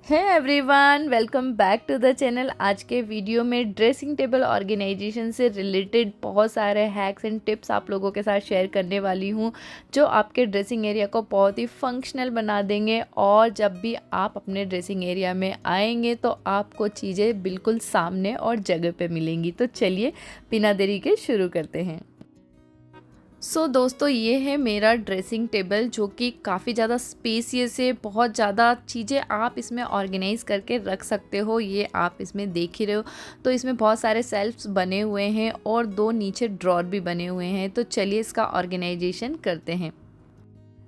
है everyone, welcome back to the channel. आज के वीडियो में ड्रेसिंग टेबल ऑर्गेनाइजेशन से रिलेटेड बहुत सारे हैक्स एंड टिप्स आप लोगों के साथ शेयर करने वाली हूँ, जो आपके ड्रेसिंग एरिया को बहुत ही फंक्शनल बना देंगे। और जब भी आप अपने ड्रेसिंग एरिया में आएंगे तो आपको चीज़ें बिल्कुल सामने और जगह पे मिलेंगी। तो चलिए बिना देरी के शुरू करते हैं। दोस्तों, ये है मेरा ड्रेसिंग टेबल, जो कि काफ़ी ज़्यादा स्पेसियस है। बहुत ज़्यादा चीज़ें आप इसमें ऑर्गेनाइज़ करके रख सकते हो। ये आप इसमें देख ही रहे हो। तो इसमें बहुत सारे सेल्फ्स बने हुए हैं और 2 नीचे ड्रॉर भी बने हुए हैं। तो चलिए इसका ऑर्गेनाइजेशन करते हैं।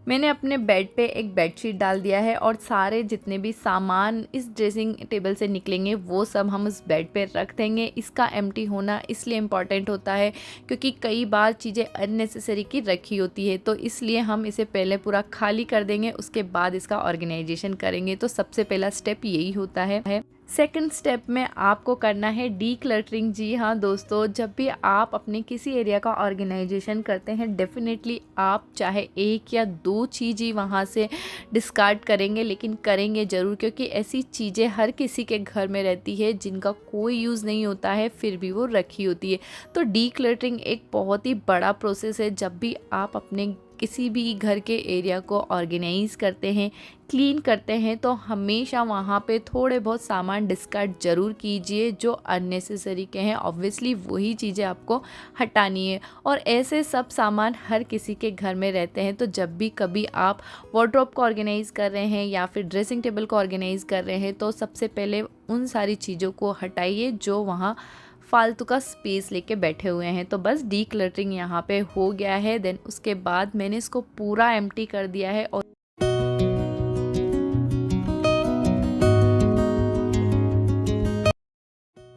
मैंने अपने बेड पे एक बेडशीट डाल दिया है और सारे जितने भी सामान इस ड्रेसिंग टेबल से निकलेंगे वो सब हम उस बेड पे रख देंगे। इसका एम्प्टी होना इसलिए इम्पॉर्टेंट होता है क्योंकि कई बार चीज़ें अननेसेसरी की रखी होती है, तो इसलिए हम इसे पहले पूरा खाली कर देंगे, उसके बाद इसका ऑर्गेनाइजेशन करेंगे। तो सबसे पहला स्टेप यही होता है। सेकंड स्टेप में आपको करना है डी क्लटरिंग। जी हाँ दोस्तों, जब भी आप अपने किसी एरिया का ऑर्गेनाइजेशन करते हैं, डेफिनेटली आप चाहे 1 या 2 चीज़ ही वहाँ से डिस्कार्ड करेंगे, लेकिन करेंगे ज़रूर, क्योंकि ऐसी चीज़ें हर किसी के घर में रहती है जिनका कोई यूज़ नहीं होता है, फिर भी वो रखी होती है। तो डी क्लटरिंग एक बहुत ही बड़ा प्रोसेस है। जब भी आप अपने किसी भी घर के एरिया को ऑर्गेनाइज़ करते हैं, क्लीन करते हैं, तो हमेशा वहाँ पे थोड़े बहुत सामान डिस्कार्ड ज़रूर कीजिए जो अननेसेसरी के हैं। ऑब्वियसली वही चीज़ें आपको हटानी है, और ऐसे सब सामान हर किसी के घर में रहते हैं। तो जब भी कभी आप वार्डरोब को ऑर्गेनाइज़ कर रहे हैं या फिर ड्रेसिंग टेबल को ऑर्गेनाइज़ कर रहे हैं, तो सबसे पहले उन सारी चीज़ों को हटाइए जो वहाँ फालतू का स्पेस लेके बैठे हुए हैं। तो बस डी क्लटरिंग यहाँ पे हो गया है। देन उसके बाद मैंने इसको पूरा एम्प्टी कर दिया है। और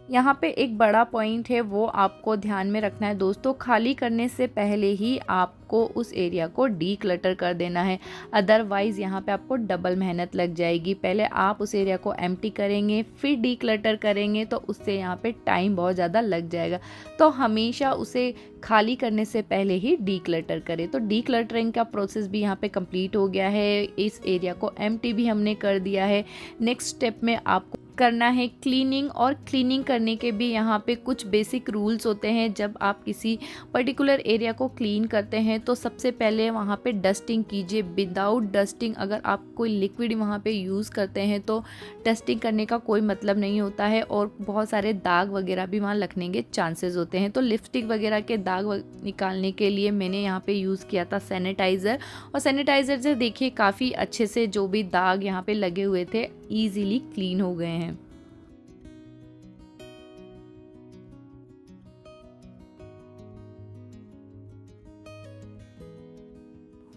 यहाँ पे एक बड़ा पॉइंट है, वो आपको ध्यान में रखना है दोस्तों। खाली करने से पहले ही आपको उस एरिया को डी क्लटर कर देना है, अदरवाइज़ यहाँ पे आपको डबल मेहनत लग जाएगी। पहले आप उस एरिया को एम्प्टी करेंगे, फिर डी क्लटर करेंगे, तो उससे यहाँ पे टाइम बहुत ज़्यादा लग जाएगा। तो हमेशा उसे खाली करने से पहले ही डी क्लटर करें। तो डी क्लटरिंग का प्रोसेस भी यहाँ पे कंप्लीट हो गया है। इस एरिया को एम्प्टी भी हमने कर दिया है। नेक्स्ट स्टेप में आपको करना है क्लीनिंग, और क्लीनिंग करने के भी यहाँ पे कुछ बेसिक रूल्स होते हैं। जब आप किसी पर्टिकुलर एरिया को क्लीन करते हैं तो सबसे पहले वहाँ पे डस्टिंग कीजिए। विदाउट डस्टिंग अगर आप कोई लिक्विड वहाँ पे यूज़ करते हैं तो डस्टिंग करने का कोई मतलब नहीं होता है, और बहुत सारे दाग वगैरह भी वहाँ लगने के चांसेस होते हैं। तो लिपस्टिक वगैरह के दाग निकालने के लिए मैंने यहाँ पे यूज़ किया था सैनिटाइज़र, और सैनिटाइज़र से देखिए काफ़ी अच्छे से जो भी दाग यहाँ पे लगे हुए थे ईजिली क्लीन हो गए हैं।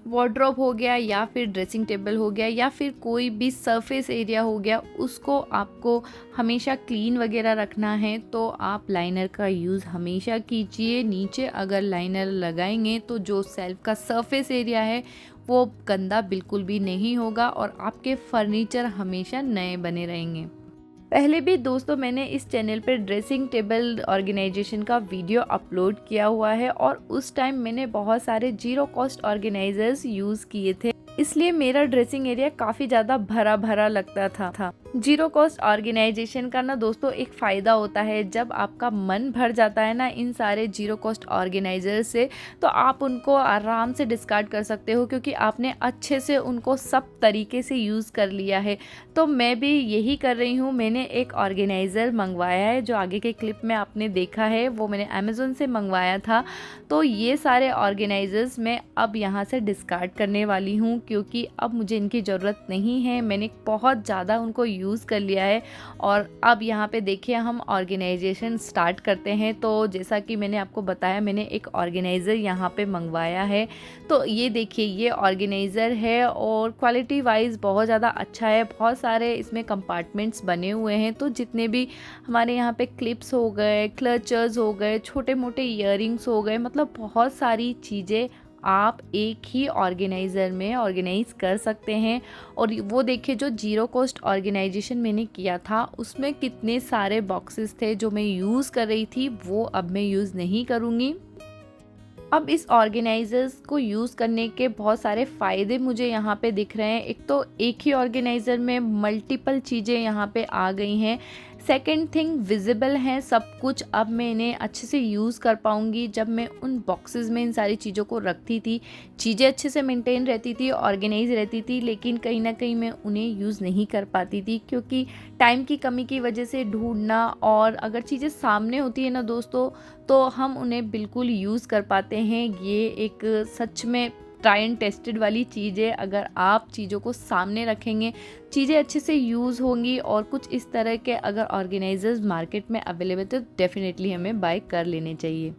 वार्डरोब हो गया या फिर ड्रेसिंग टेबल हो गया या फिर कोई भी सरफेस एरिया हो गया, उसको आपको हमेशा क्लीन वगैरह रखना है। तो आप लाइनर का यूज़ हमेशा कीजिए। नीचे अगर लाइनर लगाएंगे तो जो सेल्फ का सरफेस एरिया है वो गंदा बिल्कुल भी नहीं होगा, और आपके फर्नीचर हमेशा नए बने रहेंगे। पहले भी दोस्तों मैंने इस चैनल पर ड्रेसिंग टेबल ऑर्गेनाइजेशन का वीडियो अपलोड किया हुआ है, और उस टाइम मैंने बहुत सारे जीरो कॉस्ट ऑर्गेनाइजर्स यूज़ किए थे, इसलिए मेरा ड्रेसिंग एरिया काफ़ी ज़्यादा भरा भरा लगता था। जीरो कॉस्ट ऑर्गेनाइजेशन का ना दोस्तों एक फ़ायदा होता है, जब आपका मन भर जाता है ना इन सारे जीरो कॉस्ट ऑर्गेनाइजर से, तो आप उनको आराम से डिस्कार्ड कर सकते हो, क्योंकि आपने अच्छे से उनको सब तरीके से यूज़ कर लिया है। तो मैं भी यही कर रही हूँ। मैंने एक ऑर्गेनाइज़र मंगवाया है, जो आगे के क्लिप में आपने देखा है, वो मैंने अमेज़ोन से मंगवाया था। तो ये सारे ऑर्गेनाइजर्स मैं अब यहाँ से डिस्कार्ड करने वाली हूँ, क्योंकि अब मुझे इनकी ज़रूरत नहीं है। मैंने बहुत ज़्यादा उनको यूज़ कर लिया है। और अब यहाँ पे देखिए हम ऑर्गेनाइजेशन स्टार्ट करते हैं। तो जैसा कि मैंने आपको बताया, मैंने एक ऑर्गेनाइज़र यहाँ पे मंगवाया है। तो ये देखिए, ये ऑर्गेनाइज़र है और क्वालिटी वाइज बहुत ज़्यादा अच्छा है। बहुत सारे इसमें कंपार्टमेंट्स बने हुए हैं, तो जितने भी हमारे यहाँ पे क्लिप्स हो गए, क्लचर्स हो गए, छोटे मोटे ईयरिंग्स हो गए, मतलब बहुत सारी चीज़ें आप एक ही ऑर्गेनाइज़र में ऑर्गेनाइज़ कर सकते हैं। और वो देखिए, जो जीरो कॉस्ट ऑर्गेनाइजेशन मैंने किया था उसमें कितने सारे बॉक्सेस थे जो मैं यूज़ कर रही थी, वो अब मैं यूज़ नहीं करूँगी। अब इस ऑर्गेनाइज़र्स को यूज़ करने के बहुत सारे फ़ायदे मुझे यहाँ पे दिख रहे हैं। एक तो एक ही ऑर्गेनाइज़र में मल्टीपल चीज़ें यहाँ पे आ गई हैं। सेकंड थिंग, विजिबल है सब कुछ। अब मैं इन्हें अच्छे से यूज़ कर पाऊँगी। जब मैं उन बॉक्सेस में इन सारी चीज़ों को रखती थी, चीज़ें अच्छे से मेंटेन रहती थी, ऑर्गेनाइज रहती थी, लेकिन कहीं ना कहीं मैं उन्हें यूज़ नहीं कर पाती थी क्योंकि टाइम की कमी की वजह से ढूंढना, और अगर चीज़ें सामने होती है ना दोस्तों, तो हम उन्हें बिल्कुल यूज़ कर पाते हैं। ये एक सच में ट्राई एंड टेस्टेड वाली चीज़ है। अगर आप चीज़ों को सामने रखेंगे, चीज़ें अच्छे से यूज़ होंगी। और कुछ इस तरह के अगर ऑर्गेनाइजर्स मार्केट में अवेलेबल, तो डेफिनेटली हमें बाय कर लेने चाहिए।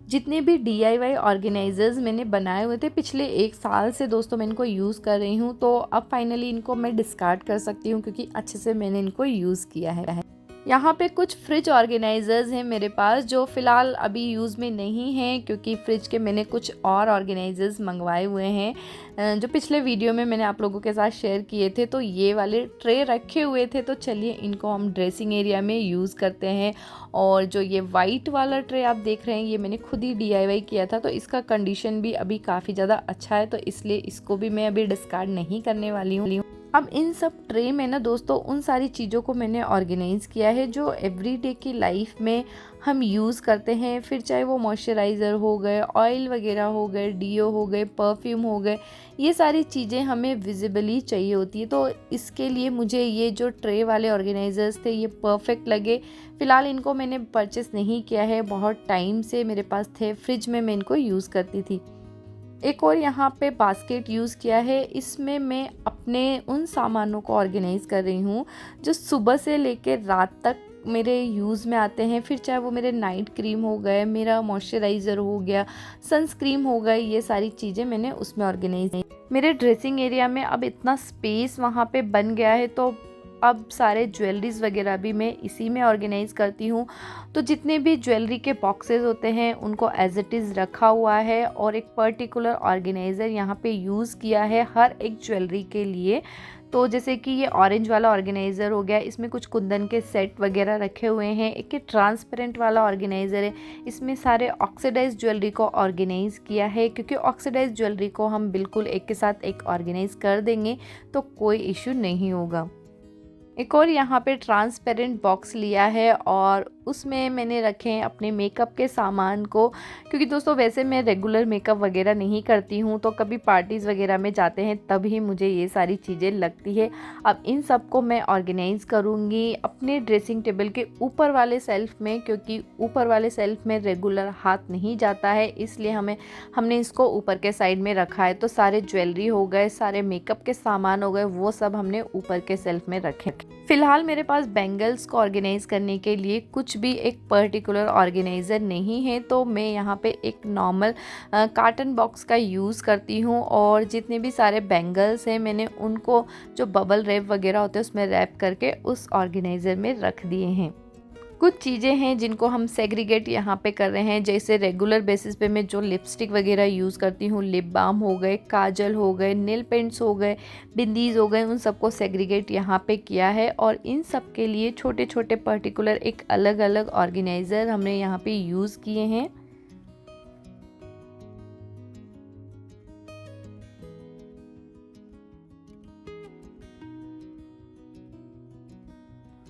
जितने भी डीआईवाई ऑर्गेनाइज़र्स मैंने बनाए हुए थे पिछले 1 साल से दोस्तों, मैं इनको यूज़ कर रही हूँ, तो अब फाइनली इनको मैं डिस्कार्ड कर सकती हूँ क्योंकि अच्छे से मैंने इनको यूज़ किया है। यहाँ पे कुछ फ्रिज ऑर्गेनाइज़र्स हैं मेरे पास जो फ़िलहाल अभी यूज़ में नहीं हैं, क्योंकि फ्रिज के मैंने कुछ और ऑर्गेनाइज़र्स मंगवाए हुए हैं जो पिछले वीडियो में मैंने आप लोगों के साथ शेयर किए थे। तो ये वाले ट्रे रखे हुए थे, तो चलिए इनको हम ड्रेसिंग एरिया में यूज़ करते हैं। और जो ये वाइट वाला ट्रे आप देख रहे हैं, ये मैंने खुद ही डीआईवाई किया था, तो इसका कंडीशन भी अभी काफ़ी ज़्यादा अच्छा है, तो इसलिए इसको भी मैं अभी डिस्कार्ड नहीं करने वाली हूँ। अब इन सब ट्रे में ना दोस्तों उन सारी चीज़ों को मैंने ऑर्गेनाइज़ किया है जो एवरीडे की लाइफ में हम यूज़ करते हैं। फिर चाहे वो मॉइस्चराइज़र हो गए, ऑयल वगैरह हो गए, डीओ हो गए, परफ्यूम हो गए, ये सारी चीज़ें हमें विजिबली चाहिए होती है। तो इसके लिए मुझे ये जो ट्रे वाले ऑर्गेनाइज़र्स थे ये परफेक्ट लगे। फ़िलहाल इनको मैंने परचेस नहीं किया है, बहुत टाइम से मेरे पास थे, फ्रिज में मैं इनको यूज़ करती थी। एक और यहाँ पे बास्केट यूज़ किया है, इसमें मैं अपने उन सामानों को ऑर्गेनाइज़ कर रही हूँ जो सुबह से लेकर रात तक मेरे यूज़ में आते हैं। फिर चाहे वो मेरे नाइट क्रीम हो गए, मेरा मॉइस्चराइज़र हो गया, सनस्क्रीन हो गए, ये सारी चीज़ें मैंने उसमें ऑर्गेनाइज। मेरे ड्रेसिंग एरिया में अब इतना स्पेस वहाँ पे बन गया है, तो अब सारे ज्वेलरीज़ वगैरह भी मैं इसी में ऑर्गेनाइज़ करती हूँ। तो जितने भी ज्वेलरी के बॉक्सेस होते हैं उनको एज इट इज़ रखा हुआ है, और एक पर्टिकुलर ऑर्गेनाइज़र यहाँ पे यूज़ किया है हर एक ज्वेलरी के लिए। तो जैसे कि ये ऑरेंज वाला ऑर्गेनाइज़र हो गया, इसमें कुछ कुंदन के सेट वगैरह रखे हुए हैं। एक ये ट्रांसपेरेंट वाला ऑर्गेनाइज़र है, इसमें सारे ऑक्सीडाइज ज्वेलरी को ऑर्गेनाइज़ किया है, क्योंकि ऑक्सीडाइज ज्वेलरी को हम बिल्कुल एक के साथ एक ऑर्गेनाइज़ कर देंगे तो कोई इशू नहीं होगा। एक और यहाँ पे ट्रांसपेरेंट बॉक्स लिया है और उसमें मैंने रखे हैं अपने मेकअप के सामान को, क्योंकि दोस्तों वैसे मैं रेगुलर मेकअप वगैरह नहीं करती हूँ, तो कभी पार्टीज़ वगैरह में जाते हैं तभी मुझे ये सारी चीज़ें लगती है। अब इन सब को मैं ऑर्गेनाइज़ करूँगी अपने ड्रेसिंग टेबल के ऊपर वाले सेल्फ़ में, क्योंकि ऊपर वाले सेल्फ़ में रेगुलर हाथ नहीं जाता है, इसलिए हमने इसको ऊपर के साइड में रखा है। तो सारे ज्वेलरी हो गए, सारे मेकअप के सामान हो गए, वो सब हमने ऊपर के सेल्फ़ में रखे। फ़िलहाल मेरे पास बैंगल्स को ऑर्गेनाइज़ करने के लिए कुछ भी एक पर्टिकुलर ऑर्गेनाइज़र नहीं है, तो मैं यहाँ पे एक नॉर्मल कार्टन बॉक्स का यूज़ करती हूँ। और जितने भी सारे बैंगल्स हैं मैंने उनको जो बबल रैप वगैरह होते हैं उसमें रैप करके उस ऑर्गेनाइज़र में रख दिए हैं। कुछ चीज़ें हैं जिनको हम सेग्रीगेट यहाँ पे कर रहे हैं, जैसे रेगुलर बेसिस पे मैं जो लिपस्टिक वगैरह यूज़ करती हूँ, लिप बाम हो गए, काजल हो गए, नेल पेंट्स हो गए, बिंदीज़ हो गए, उन सबको सेग्रीगेट यहाँ पे किया है। और इन सब के लिए छोटे छोटे पर्टिकुलर एक अलग अलग ऑर्गेनाइज़र हमने यहाँ पे यूज़ किए हैं।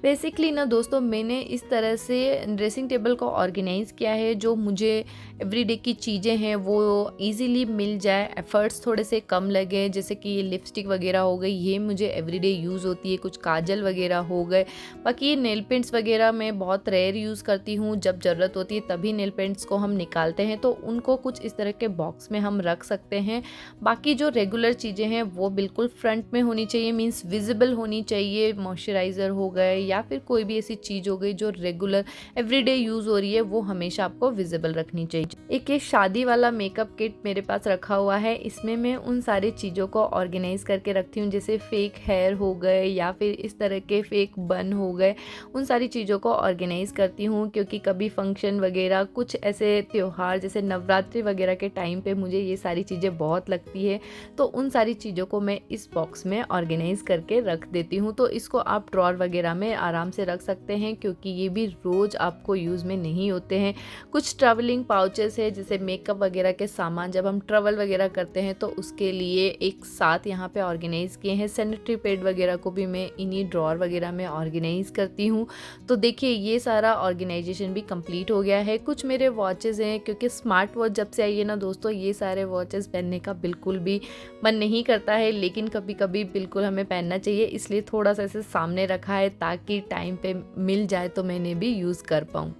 बेसिकली ना दोस्तों मैंने इस तरह से ड्रेसिंग टेबल को ऑर्गेनाइज़ किया है जो मुझे एवरीडे की चीज़ें हैं वो इजीली मिल जाए, एफ़र्ट्स थोड़े से कम लगे। जैसे कि ये लिपस्टिक वगैरह हो गई, ये मुझे एवरीडे यूज़ होती है, कुछ काजल वगैरह हो गए। बाकी ये नेल पेंट्स वगैरह मैं बहुत रेयर यूज़ करती हूँ, जब ज़रूरत होती है तभी नेल पेंट्स को हम निकालते हैं, तो उनको कुछ इस तरह के बॉक्स में हम रख सकते हैं। बाकी जो रेगुलर चीज़ें हैं वो बिल्कुल फ्रंट में होनी चाहिए, मीन्स विजिबल होनी चाहिए। मॉइस्चराइज़र हो गए या फिर कोई भी ऐसी चीज़ हो गई जो रेगुलर एवरीडे यूज़ हो रही है, वो हमेशा आपको विजिबल रखनी चाहिए। एक ये शादी वाला मेकअप किट मेरे पास रखा हुआ है, इसमें मैं उन सारी चीज़ों को ऑर्गेनाइज़ करके रखती हूँ, जैसे फेक हेयर हो गए या फिर इस तरह के फेक बन हो गए, उन सारी चीज़ों को ऑर्गेनाइज़ करती हूँ। क्योंकि कभी फंक्शन वगैरह, कुछ ऐसे त्योहार जैसे नवरात्रि वगैरह के टाइम पे मुझे ये सारी चीज़ें बहुत लगती है, तो उन सारी चीज़ों को मैं इस बॉक्स में ऑर्गेनाइज़ करके रख देती हूँ। तो इसको आप ड्रॉर वगैरह में आराम से रख सकते हैं, क्योंकि ये भी रोज़ आपको यूज़ में नहीं होते हैं। कुछ ट्रैवलिंग पाउचेस है, जैसे मेकअप वगैरह के सामान जब हम ट्रैवल वगैरह करते हैं तो उसके लिए एक साथ यहाँ पे ऑर्गेनाइज़ किए हैं। सैनिटरी पैड वगैरह को भी मैं इन्हीं ड्रॉर वगैरह में ऑर्गेनाइज़ करती हूँ। तो देखिए ये सारा ऑर्गेनाइजेशन भी कंप्लीट हो गया है। कुछ मेरे वॉचेस हैं, क्योंकि स्मार्ट वॉच जब से आई है ना दोस्तों, ये सारे वॉचेस पहनने का बिल्कुल भी मन नहीं करता है, लेकिन कभी कभी बिल्कुल हमें पहनना चाहिए, इसलिए थोड़ा सा इसे सामने रखा है ताकि टाइम पे मिल जाए तो मैंने भी यूज़ कर पाऊँ।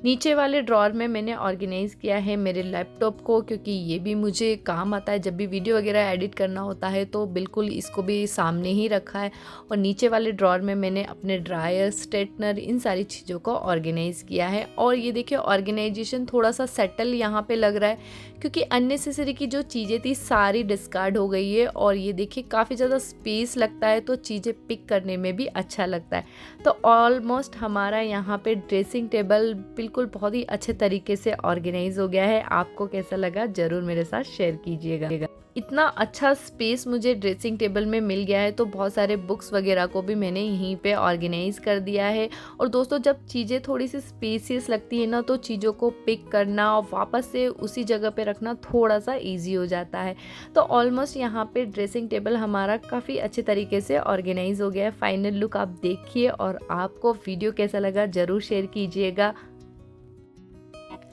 नीचे वाले ड्रॉर में मैंने ऑर्गेनाइज़ किया है मेरे लैपटॉप को, क्योंकि ये भी मुझे काम आता है। जब भी वीडियो वगैरह एडिट करना होता है तो बिल्कुल इसको भी सामने ही रखा है। और नीचे वाले ड्रॉर में मैंने अपने ड्रायर, स्ट्रेटनर, इन सारी चीज़ों को ऑर्गेनाइज़ किया है। और ये देखिए ऑर्गेनाइजेशन थोड़ा सा सेटल यहाँ पे लग रहा है, क्योंकि अननेसेसरी की जो चीज़ें थी सारी डिस्कार्ड हो गई है। और ये देखिए काफ़ी ज़्यादा स्पेस लगता है, तो चीज़ें पिक करने में भी अच्छा लगता है। तो ऑलमोस्ट हमारा यहाँ पे ड्रेसिंग टेबल बिल्कुल बहुत ही अच्छे तरीके से ऑर्गेनाइज हो गया है। आपको कैसा लगा ज़रूर मेरे साथ शेयर कीजिएगा। इतना अच्छा स्पेस मुझे ड्रेसिंग टेबल में मिल गया है, तो बहुत सारे बुक्स वगैरह को भी मैंने यहीं पे ऑर्गेनाइज कर दिया है। और दोस्तों जब चीज़ें थोड़ी सी स्पेसियस लगती है ना, तो चीज़ों को पिक करना और वापस से उसी जगह पे रखना थोड़ा सा ईजी हो जाता है। तो ऑलमोस्ट यहाँ पे ड्रेसिंग टेबल हमारा काफ़ी अच्छे तरीके से ऑर्गेनाइज हो गया है। फाइनल लुक आप देखिए, और आपको वीडियो कैसा लगा ज़रूर शेयर कीजिएगा,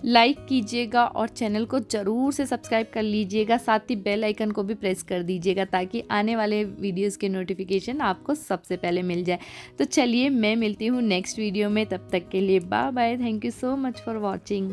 लाइक कीजिएगा और चैनल को ज़रूर से सब्सक्राइब कर लीजिएगा। साथ ही बेल आइकन को भी प्रेस कर दीजिएगा, ताकि आने वाले वीडियोस के नोटिफिकेशन आपको सबसे पहले मिल जाए। तो चलिए मैं मिलती हूँ नेक्स्ट वीडियो में, तब तक के लिए bye bye. Thank you so much for watching.